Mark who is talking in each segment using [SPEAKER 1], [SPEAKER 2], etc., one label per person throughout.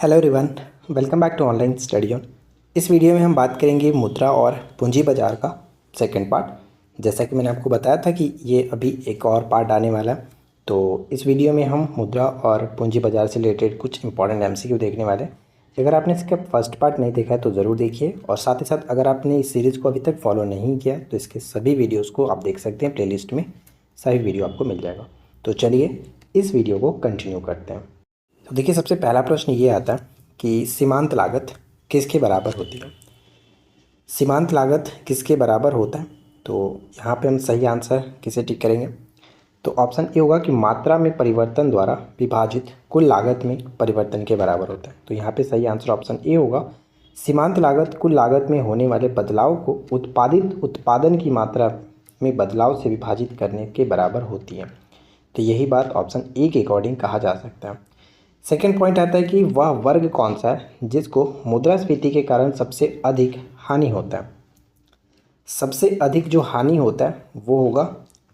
[SPEAKER 1] Hello everyone, welcome back to online study on. इस video में हम बात करेंगे मुद्रा और पूंजी बाजार का सेकंड पार्ट। जैसा कि मैंने आपको बताया था कि ये अभी एक और पार्ट आने वाला है, तो इस वीडियो में हम मुद्रा और पूंजी बाजार से रिलेटेड कुछ इंपॉर्टेंट एमसीक्यू देखने वाले हैं। अगर आपने इसका फर्स्ट पार्ट नहीं देखा है तो ज़रूर देखिए, और साथ ही साथ अगर आपने इस सीरीज़ को अभी तक फॉलो नहीं किया तो इसके सभी वीडियोज़ को आप देख सकते हैं, प्लेलिस्ट में सभी वीडियो आपको मिल जाएगा। तो चलिए इस वीडियो को कंटिन्यू करते हैं। तो देखिए, सबसे पहला प्रश्न ये आता है कि सीमांत लागत किसके बराबर होती है। सीमांत लागत किसके बराबर होता है, तो यहाँ पे हम सही आंसर किसे टिक करेंगे। तो ऑप्शन ए होगा कि मात्रा में परिवर्तन द्वारा विभाजित कुल लागत में परिवर्तन के बराबर होता है। तो यहाँ पे सही आंसर ऑप्शन ए होगा। सीमांत लागत कुल लागत में होने वाले बदलाव को उत्पादित उत्पादन की मात्रा में बदलाव से विभाजित करने के बराबर होती है। तो यही बात ऑप्शन ए के अकॉर्डिंग कहा जा सकता है। सेकेंड पॉइंट आता है कि वह वर्ग कौन सा है जिसको मुद्रास्फीति के कारण सबसे अधिक हानि होता है। सबसे अधिक जो हानि होता है वो होगा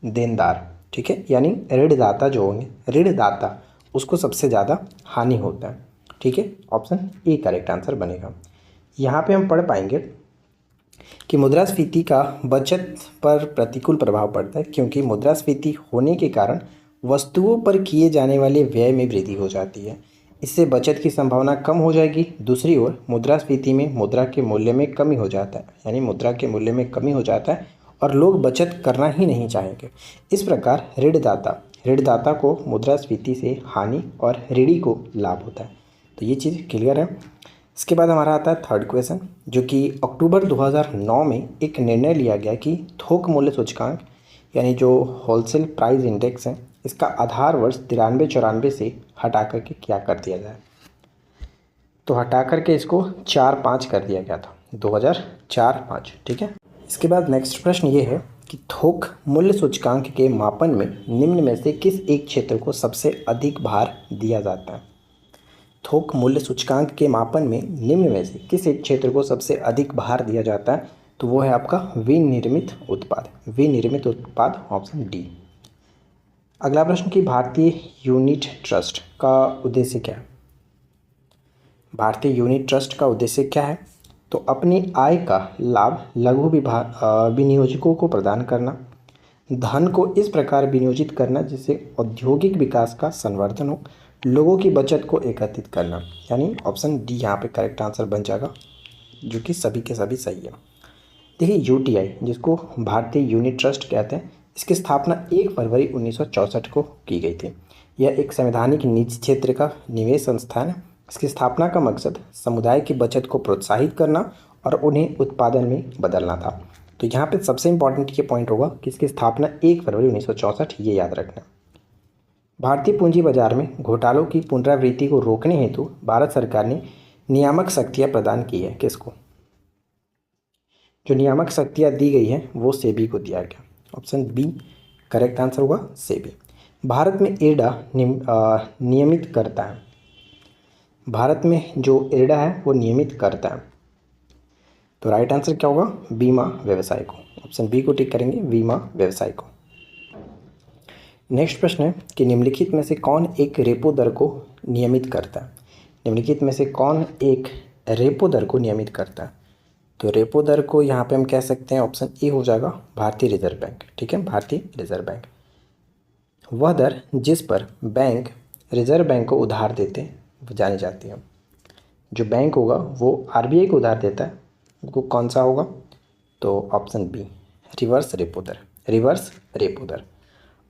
[SPEAKER 1] देनदार, ठीक है, यानी ऋणदाता जो होंगे, ऋणदाता उसको सबसे ज़्यादा हानि होता है, ठीक है। ऑप्शन ए करेक्ट आंसर बनेगा। यहाँ पे हम पढ़ पाएंगे कि मुद्रास्फीति का बचत पर प्रतिकूल प्रभाव पड़ता है, क्योंकि मुद्रास्फीति होने के कारण वस्तुओं पर किए जाने वाले व्यय में वृद्धि हो जाती है। इससे बचत की संभावना कम हो जाएगी। दूसरी ओर मुद्रास्फीति में मुद्रा के मूल्य में कमी हो जाता है, यानी मुद्रा के मूल्य में कमी हो जाता है और लोग बचत करना ही नहीं चाहेंगे। इस प्रकार ऋणदाता को मुद्रास्फीति से हानि और ऋणी को लाभ होता है। तो ये चीज़ क्लियर है। इसके बाद हमारा आता है थर्ड क्वेश्चन, जो कि अक्टूबर 2009 में एक निर्णय लिया गया कि थोक मूल्य सूचकांक यानी जो होलसेल प्राइस इंडेक्स है, इसका आधार वर्ष 93-94 से हटा करके क्या कर दिया जाए। तो हटा करके इसको 4-5 कर दिया गया था, 2004-5, ठीक है। इसके बाद नेक्स्ट प्रश्न ये है कि थोक मूल्य सूचकांक के मापन में निम्न में से किस एक क्षेत्र को सबसे अधिक भार दिया जाता है। थोक मूल्य सूचकांक के मापन में निम्न में से किस एक क्षेत्र को सबसे अधिक भार दिया जाता है, तो वो है आपका विनिर्मित उत्पाद। विनिर्मित उत्पाद ऑप्शन डी। अगला प्रश्न कि भारतीय यूनिट ट्रस्ट का उद्देश्य क्या है। भारतीय यूनिट ट्रस्ट का उद्देश्य क्या है, तो अपनी आय का लाभ लघु विनियोजकों को प्रदान करना, धन को इस प्रकार विनियोजित करना जिससे औद्योगिक विकास का संवर्धन हो, लोगों की बचत को एकत्रित करना, यानी ऑप्शन डी यहाँ पे करेक्ट आंसर बन जाएगा, जो कि सभी के सभी सही है। देखिए, यूटीआई जिसको भारतीय यूनिट ट्रस्ट कहते हैं, इसकी स्थापना 1 फरवरी 1964 को की गई थी। यह एक संवैधानिक निजी क्षेत्र का निवेश संस्थान है। इसकी स्थापना का मकसद समुदाय की बचत को प्रोत्साहित करना और उन्हें उत्पादन में बदलना था। तो यहाँ पे सबसे इंपॉर्टेंट ये पॉइंट होगा कि इसकी स्थापना 1 फरवरी 1964, ये याद रखना। भारतीय पूंजी बाजार में घोटालों की पुनरावृत्ति को रोकने हेतु भारत सरकार ने नियामक शक्तियाँ प्रदान की है। किसको? जो नियामक शक्तियाँ दी गई हैं वो सेबी को दिया गया। ऑप्शन बी करेक्ट आंसर होगा, सेबी। भारत में इरडा नियमित करता है। भारत में जो इरडा है वो नियमित करता है। तो राइट आंसर क्या होगा? बीमा व्यवसाय को। ऑप्शन बी को टिक करेंगे, बीमा व्यवसाय को। नेक्स्ट प्रश्न है कि निम्नलिखित में से कौन एक रेपो दर को नियमित करता है। निम्नलिखित में से कौन एक रेपो दर को नियमित करता है। तो रेपो दर को यहाँ पे हम कह सकते हैं, ऑप्शन ए हो जाएगा, भारतीय रिजर्व बैंक, ठीक है, भारतीय रिजर्व बैंक। वह दर जिस पर बैंक रिजर्व बैंक को उधार देते हैं वो जानी जाती है। जो बैंक होगा वो आरबीआई को उधार देता है, वो कौन सा होगा? तो ऑप्शन बी रिवर्स रेपो दर। रिवर्स रेपो दर।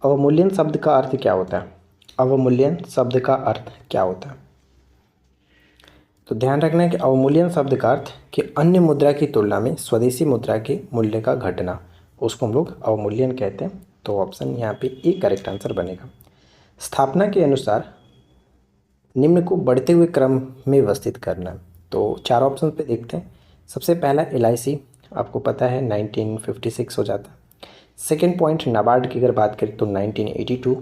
[SPEAKER 1] अवमूल्यन शब्द का अर्थ क्या होता है? अवमूल्यन शब्द का अर्थ क्या होता है? तो ध्यान रखना है कि अवमूल्यन शब्द का अर्थ कि अन्य मुद्रा की तुलना में स्वदेशी मुद्रा के मूल्य का घटना, उसको हम लोग अवमूल्यन कहते हैं। तो ऑप्शन यहाँ पे ए करेक्ट आंसर बनेगा। स्थापना के अनुसार निम्न को बढ़ते हुए क्रम में व्यवस्थित करना। तो 4 ऑप्शन पे देखते हैं। सबसे पहला LIC, आपको पता है 1956 हो जाता है। सेकेंड पॉइंट नाबार्ड की अगर बात करें तो 1982।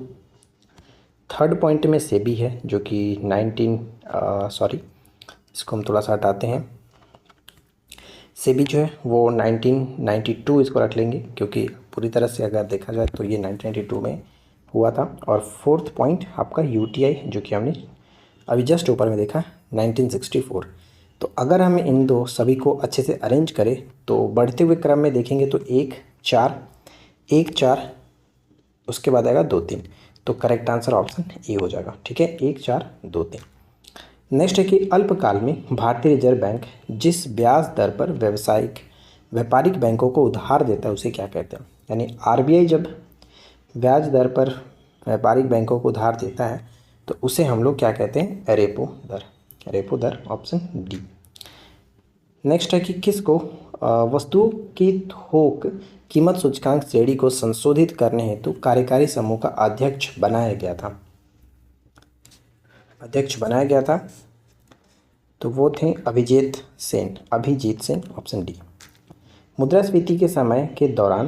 [SPEAKER 1] थर्ड पॉइंट में सेबी है जो कि इसको हम थोड़ा सा हटाते हैं। सेबी जो है वो 1992 इसको रख लेंगे, क्योंकि पूरी तरह से अगर देखा जाए तो ये 1992 में हुआ था। और फोर्थ पॉइंट आपका UTI, जो कि हमने अभी जस्ट ऊपर में देखा 1964। तो अगर हम इन दो सभी को अच्छे से अरेंज करें तो बढ़ते हुए क्रम में देखेंगे तो 1 4 उसके बाद आएगा 2 3। तो करेक्ट आंसर ऑप्शन ए हो जाएगा। ठीक है, 1 4 2 3। नेक्स्ट है कि अल्पकाल में भारतीय रिजर्व बैंक जिस ब्याज दर पर व्यापारिक बैंकों को उधार देता है उसे क्या कहते हैं। यानी आरबीआई जब ब्याज दर पर व्यापारिक बैंकों को उधार देता है तो उसे हम लोग क्या कहते हैं, रेपो दर ऑप्शन डी। नेक्स्ट है कि किसको वस्तुओं की थोक कीमत सूचकांक श्रेणी को संशोधित करने हेतु कार्यकारी समूह का अध्यक्ष बनाया गया था। तो वो थे अभिजीत सेन ऑप्शन डी। मुद्रास्फीति के समय के दौरान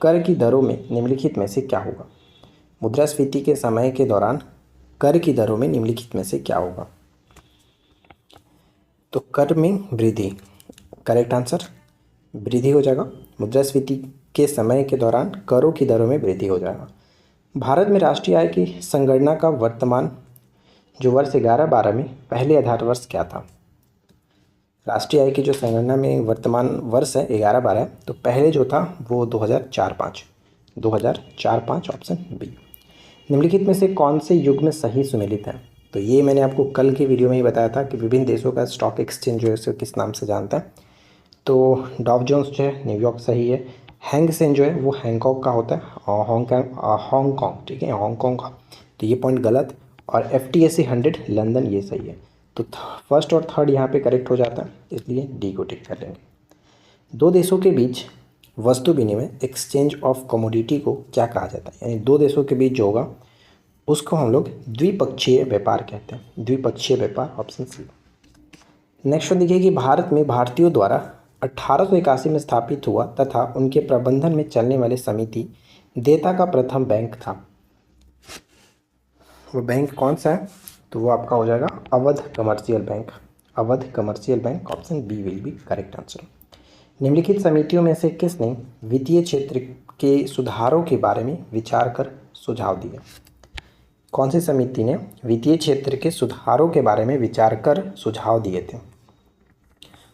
[SPEAKER 1] कर की दरों में निम्नलिखित में से क्या होगा। मुद्रास्फीति के समय के दौरान कर की दरों में निम्नलिखित में से क्या होगा। तो कर में वृद्धि, करेक्ट आंसर वृद्धि हो जाएगा। मुद्रास्फीति के समय के दौरान करों की दरों में वृद्धि हो जाएगा। भारत में राष्ट्रीय आय की संगणना का वर्तमान जो वर्ष 11-12 में पहले आधार वर्ष क्या था। राष्ट्रीय आय की जो संगणना में वर्तमान वर्ष है 11-12, तो पहले जो था वो 2004-5 ऑप्शन बी। निम्नलिखित में से कौन से युग में सही सुमेलित है। तो ये मैंने आपको कल के वीडियो में ही बताया था कि विभिन्न देशों का स्टॉक एक्सचेंज जो है उसे किस नाम से जानता है। तो डॉव जोन्स जो है न्यूयॉर्क सही है, हैंग सेन जो है वो हैंगकॉक का होता है, हांगकांग, ठीक है, हांगकांग का, तो ये पॉइंट गलत। और FTSE 100 लंदन, ये सही है। तो फर्स्ट और थर्ड यहाँ पे करेक्ट हो जाता है, इसलिए डी को टिक कर लेंगे। दो देशों के बीच वस्तु विनिमय एक्सचेंज ऑफ कमोडिटी को क्या कहा जाता है। यानी दो देशों के बीच जो होगा उसको हम लोग द्विपक्षीय व्यापार कहते हैं, द्विपक्षीय व्यापार ऑप्शन सी। नेक्स्ट देखिए कि भारत में भारतीयों द्वारा 1881 में स्थापित हुआ तथा उनके प्रबंधन में चलने वाली समिति देता का प्रथम बैंक था। वो बैंक कौन सा है, तो वो आपका हो जाएगा Awadh commercial bank option B will be correct answer. निम्नलिखित समितियों में से किसने वित्तीय क्षेत्र के सुधारों के बारे में विचार कर सुझाव दिए। कौन सी समिति ने वित्तीय क्षेत्र के सुधारों के बारे में विचार कर सुझाव दिए थे,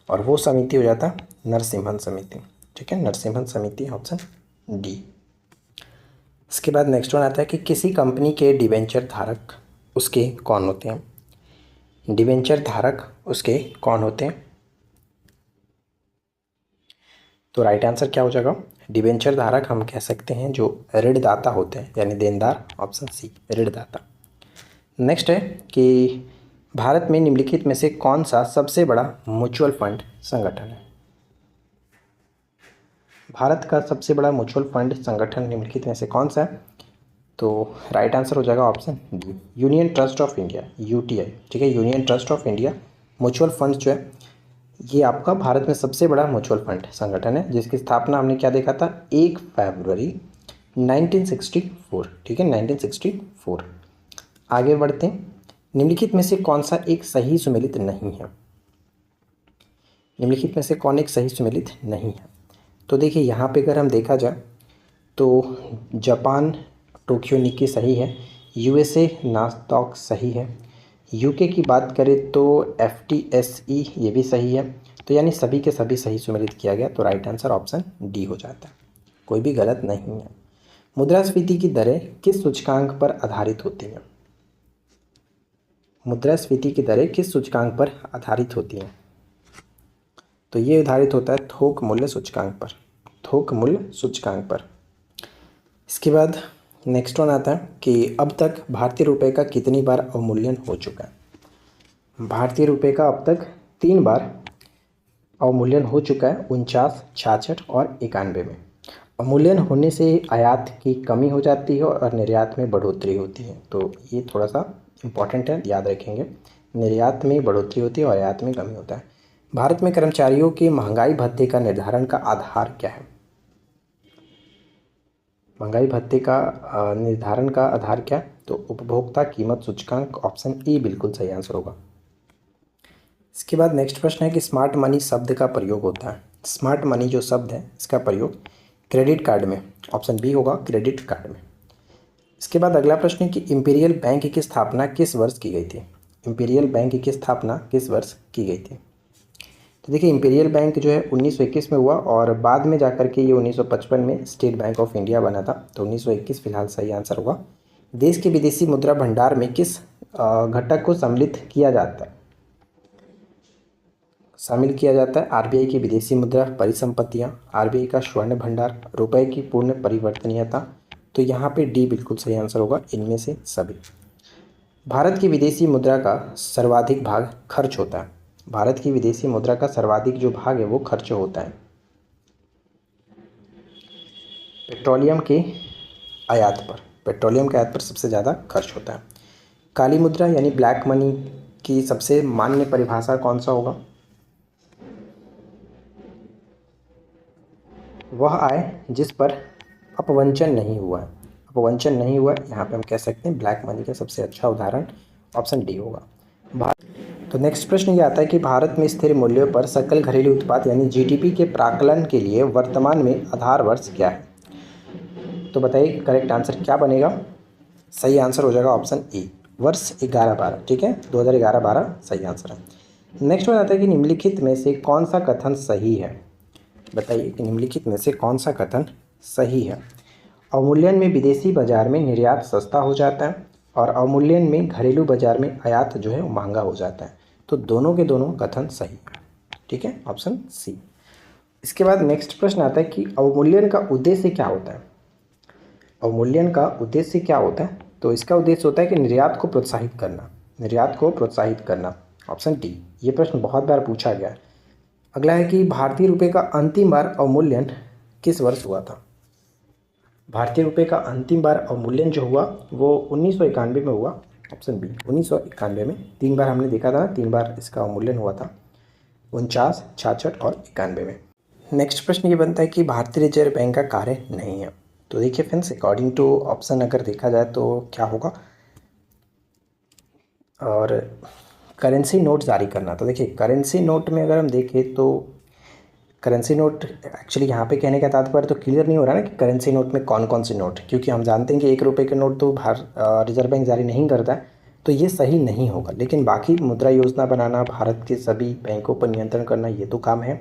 [SPEAKER 1] और वो समिति हो जाता है नरसिम्हन समिति। ठीक है, नरसिम्हन समिति ऑप्शन डी। इसके बाद नेक्स्ट वन आता है कि किसी कंपनी के डिबेंचर धारक उसके कौन होते हैं। डिबेंचर धारक उसके कौन होते हैं, तो राइट आंसर क्या हो जाएगा, डिबेंचर धारक हम कह सकते हैं जो ऋणदाता होते हैं, यानी देनदार ऑप्शन सी ऋणदाता। नेक्स्ट है कि भारत में निम्नलिखित में से कौन सा सबसे बड़ा म्यूचुअल फंड संगठन है। भारत का सबसे बड़ा म्यूचुअल फंड संगठन निम्नलिखित में से कौन सा है, तो राइट आंसर हो जाएगा option D union trust of India, UTI। ठीक है, union trust of India mutual fund जो है ये आपका भारत में सबसे बड़ा म्यूचुअल फंड संगठन है, जिसकी स्थापना हमने क्या देखा था 1 फरवरी 1964। ठीक है, 1964। आगे बढ़ते हैं। निम्नलिखित में से कौन सा एक सही सुमेलित नहीं है। निम्नलिखित में से कौन एक सही सुमेलित नहीं है, तो देखिए यहाँ पे अगर हम देखा जाए तो जापान टोक्यो निक्की सही है, USA नास्डॉक सही है, UK की बात करें तो FTSE ये भी सही है। तो यानी सभी के सभी सही सुमेलित किया गया, तो राइट आंसर ऑप्शन डी हो जाता है, कोई भी गलत नहीं है। मुद्रास्फीति की दरें किस सूचकांक पर आधारित होती हैं। मुद्रास्फीति की दरें किस सूचकांक पर आधारित होती हैं, तो ये आधारित होता है थोक मूल्य सूचकांक पर। इसके बाद नेक्स्ट वन आता है कि अब तक भारतीय रुपए का कितनी बार अवमूल्यन हो चुका है। भारतीय रुपए का अब तक 3 बार अवमूल्यन हो चुका है, 49, 66 और 91 में। अवमूल्यन होने से आयात की कमी हो जाती है और निर्यात में बढ़ोतरी होती है, तो ये थोड़ा सा इम्पॉर्टेंट है, याद रखेंगे। निर्यात में बढ़ोतरी होती है और आयात में कमी होता है। भारत में कर्मचारियों के महंगाई भत्ते का निर्धारण का आधार क्या है। महंगाई भत्ते का निर्धारण का आधार क्या है, तो उपभोक्ता कीमत सूचकांक ऑप्शन ए बिल्कुल सही आंसर होगा। इसके बाद नेक्स्ट प्रश्न है कि स्मार्ट मनी शब्द का प्रयोग होता है। स्मार्ट मनी जो शब्द है इसका प्रयोग क्रेडिट कार्ड में, ऑप्शन बी होगा क्रेडिट कार्ड में। इसके बाद अगला प्रश्न है कि इंपीरियल बैंक की स्थापना किस वर्ष की गई थी। इंपीरियल बैंक की स्थापना किस वर्ष की गई थी? तो देखिए इंपीरियल बैंक जो है 1921 में हुआ और बाद में जाकर के ये 1955 में स्टेट बैंक ऑफ इंडिया बना था। तो 1921 फिलहाल सही आंसर होगा। देश के विदेशी मुद्रा भंडार में किस घटक को शामिल किया जाता है? आरबीआई की विदेशी मुद्रा परिसंपत्तियां, आरबीआई का स्वर्ण भंडार, रुपए की पूर्ण परिवर्तनीयता। तो यहाँ पे डी बिल्कुल सही आंसर होगा, इनमें से सभी। भारत की विदेशी मुद्रा का सर्वाधिक भाग खर्च होता है। भारत की विदेशी मुद्रा का सर्वाधिक जो भाग है वो खर्च होता है पेट्रोलियम के आयात पर। पेट्रोलियम के आयात पर सबसे ज़्यादा खर्च होता है। काली मुद्रा यानी ब्लैक मनी की सबसे मान्य परिभाषा कौन सा होगा? वह आय जिस पर अपवंचन नहीं हुआ है। अपवंचन नहीं हुआ यहाँ पे हम कह सकते हैं ब्लैक मनी का सबसे अच्छा उदाहरण ऑप्शन डी होगा। तो नेक्स्ट प्रश्न ये आता है कि भारत में स्थिर मूल्यों पर सकल घरेलू उत्पाद यानी जीडीपी के प्राकलन के लिए वर्तमान में आधार वर्ष क्या है? तो बताइए करेक्ट आंसर क्या बनेगा? सही आंसर हो जाएगा ऑप्शन ए, वर्ष 11-12। ठीक है, 2011-12 सही आंसर है। नेक्स्ट वन आता है कि निम्नलिखित में से कौन सा कथन सही है? बताइए कि निम्नलिखित में से कौन सा कथन सही है? अवमूल्यन में विदेशी बाजार में निर्यात सस्ता हो जाता है और अवमूल्यन में घरेलू बाजार में आयात जो है वो महंगा हो जाता है। तो दोनों के दोनों कथन सही है। ठीक है, ऑप्शन सी। इसके बाद नेक्स्ट प्रश्न आता है कि अवमूल्यन का उद्देश्य क्या होता है? अवमूल्यन का उद्देश्य क्या होता है? तो इसका उद्देश्य होता है कि निर्यात को प्रोत्साहित करना। निर्यात को प्रोत्साहित करना, ऑप्शन डी। ये प्रश्न बहुत बार पूछा गया है। अगला है कि भारतीय रुपये का अंतिम बार अवमूल्यन किस वर्ष हुआ था? भारतीय रुपये का अंतिम बार अवमूल्यन जो हुआ वो 1991 में हुआ, ऑप्शन बी 1991 में। 3 बार हमने देखा था, 3 बार इसका अवमूल्यन हुआ था, 49, 66 और 91 में। नेक्स्ट प्रश्न ये बनता है कि भारतीय रिजर्व बैंक का कार्य नहीं है। तो देखिए फ्रेंड्स, अकॉर्डिंग टू ऑप्शन अगर देखा जाए तो क्या होगा? और करेंसी नोट जारी करना। तो देखिए करेंसी नोट में अगर हम देखें तो करेंसी नोट एक्चुअली यहाँ पे कहने का तात्पर्य तो क्लियर नहीं हो रहा ना कि करेंसी नोट में कौन कौन से नोट, क्योंकि हम जानते हैं कि 1 रुपये के नोट तो रिजर्व बैंक जारी नहीं करता है, तो ये सही नहीं होगा। लेकिन बाकी मुद्रा योजना बनाना, भारत के सभी बैंकों पर नियंत्रण करना, ये तो काम है।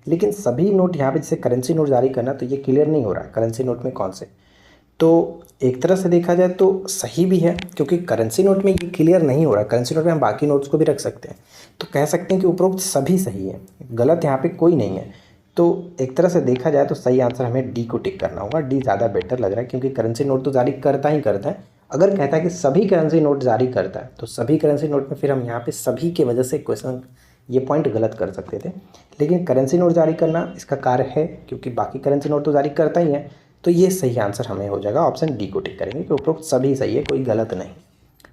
[SPEAKER 1] लेकिन सभी नोट यहाँ पे जैसे करेंसी नोट जारी करना, तो ये क्लियर नहीं हो रहा है करेंसी नोट में कौन से। तो एक तरह से देखा जाए तो सही भी है, क्योंकि करेंसी नोट में ये क्लियर नहीं हो रहा। करेंसी नोट में हम बाकी नोट्स को भी रख सकते हैं, तो कह सकते हैं कि उपरोक्त सभी सही है, गलत यहाँ पे कोई नहीं है। तो एक तरह से देखा जाए तो सही आंसर हमें डी को टिक करना होगा। डी ज़्यादा बेटर लग रहा है, क्योंकि करेंसी नोट तो जारी करता ही करता है। अगर कहता है कि सभी करेंसी नोट जारी करता है, तो सभी करेंसी नोट में फिर हम यहाँ पे सभी के वजह से क्वेश्चन ये पॉइंट गलत कर सकते थे। लेकिन करेंसी नोट जारी करना इसका कार्य है, क्योंकि बाकी करेंसी नोट तो जारी करता ही है। तो ये सही आंसर हमें हो जाएगा, ऑप्शन डी को टिक करेंगे कि उपरोक्त सभी सही है, कोई गलत नहीं।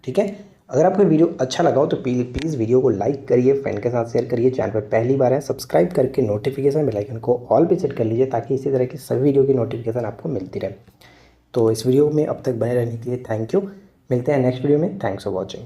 [SPEAKER 1] ठीक है, अगर आपको वीडियो अच्छा लगा हो तो प्लीज़ वीडियो को लाइक करिए, फ्रेंड के साथ शेयर करिए। चैनल पर पहली बार है सब्सक्राइब करके नोटिफिकेशन बेल आइकन को ऑल पे सेट कर लीजिए, ताकि इसी तरह की सभी वीडियो की नोटिफिकेशन आपको मिलती रहे। तो इस वीडियो में अब तक बने रहने के लिए थैंक यू। मिलते हैं नेक्स्ट वीडियो में। Thanks for watching.